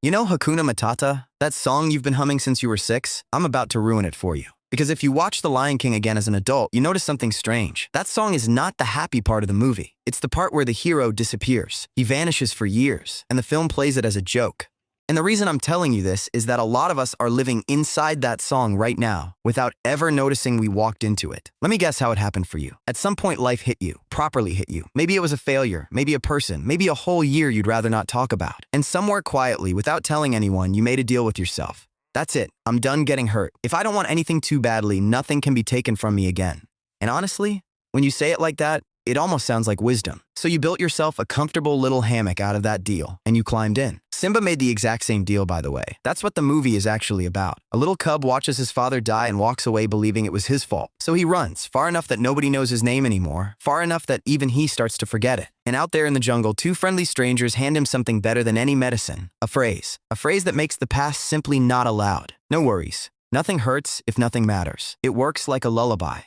You know Hakuna Matata? That song you've been humming since you were 6? I'm about to ruin it for you. Because if you watch The Lion King again as an adult, you notice something strange. That song is not the happy part of the movie. It's the part where the hero disappears. He vanishes for years, and the film plays it as a joke. And the reason I'm telling you this is that a lot of us are living inside that song right now without ever noticing we walked into it. Let me guess how it happened for you. At some point, life hit you, properly hit you. Maybe it was a failure, maybe a person, maybe a whole year you'd rather not talk about. And somewhere quietly, without telling anyone, you made a deal with yourself. That's it. I'm done getting hurt. If I don't want anything too badly, nothing can be taken from me again. And honestly, when you say it like that, it almost sounds like wisdom. So you built yourself a comfortable little hammock out of that deal, and you climbed in. Simba made the exact same deal, by the way. That's what the movie is actually about. A little cub watches his father die and walks away believing it was his fault. So he runs, far enough that nobody knows his name anymore, far enough that even he starts to forget it. And out there in the jungle, two friendly strangers hand him something better than any medicine. A phrase that makes the past simply not allowed. No worries. Nothing hurts if nothing matters. It works like a lullaby.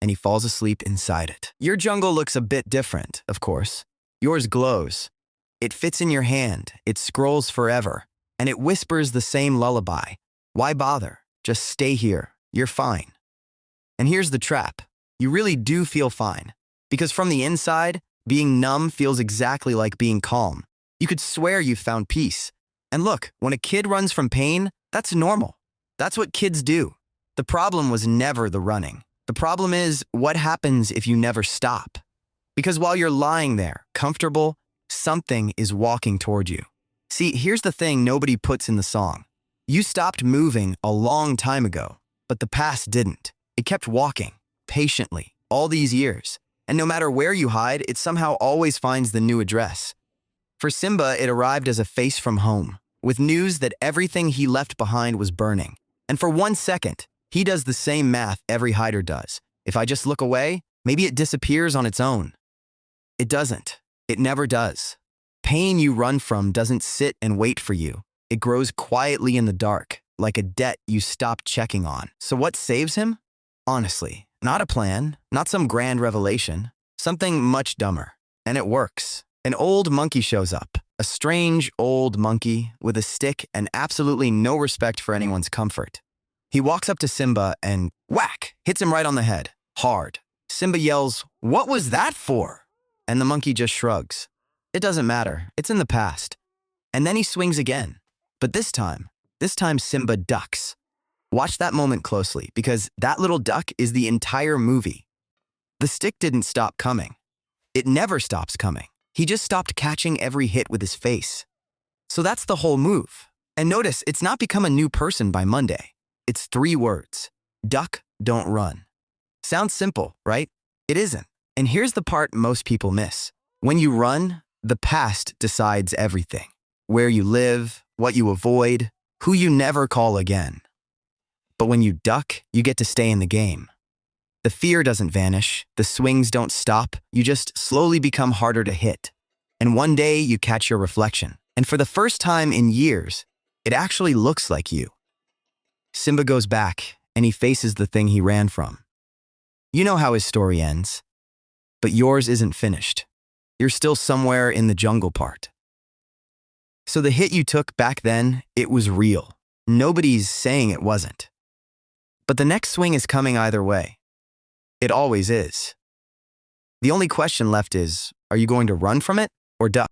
And he falls asleep inside it. Your jungle looks a bit different, of course. Yours glows. It fits in your hand, it scrolls forever, and it whispers the same lullaby. Why bother? Just stay here. You're fine. And here's the trap. You really do feel fine. Because from the inside, being numb feels exactly like being calm. You could swear you've found peace. And look, when a kid runs from pain, that's normal. That's what kids do. The problem was never the running. The problem is, what happens if you never stop? Because while you're lying there, comfortable, something is walking toward you. See, here's the thing nobody puts in the song. You stopped moving a long time ago, but the past didn't. It kept walking, patiently, all these years. And no matter where you hide, it somehow always finds the new address. For Simba, it arrived as a face from home, with news that everything he left behind was burning. And for 1 second, he does the same math every hider does. If I just look away, maybe it disappears on its own. It doesn't. It never does. Pain you run from doesn't sit and wait for you. It grows quietly in the dark, like a debt you stopped checking on. So what saves him? Honestly, not a plan, not some grand revelation, something much dumber. And it works. An old monkey shows up, a strange old monkey with a stick and absolutely no respect for anyone's comfort. He walks up to Simba and, whack, hits him right on the head, hard. Simba yells, "What was that for?" And the monkey just shrugs. It doesn't matter, it's in the past. And then he swings again. But this time Simba ducks. Watch that moment closely, because that little duck is the entire movie. The stick didn't stop coming. It never stops coming. He just stopped catching every hit with his face. So that's the whole move. And notice, it's not become a new person by Monday. It's 3 words. Duck, don't run. Sounds simple, right? It isn't. And here's the part most people miss. When you run, the past decides everything. Where you live, what you avoid, who you never call again. But when you duck, you get to stay in the game. The fear doesn't vanish, the swings don't stop, you just slowly become harder to hit. And one day you catch your reflection. And for the first time in years, it actually looks like you. Simba goes back, and he faces the thing he ran from. You know how his story ends. But yours isn't finished. You're still somewhere in the jungle part. So the hit you took back then, it was real. Nobody's saying it wasn't. But the next swing is coming either way. It always is. The only question left is, are you going to run from it or duck?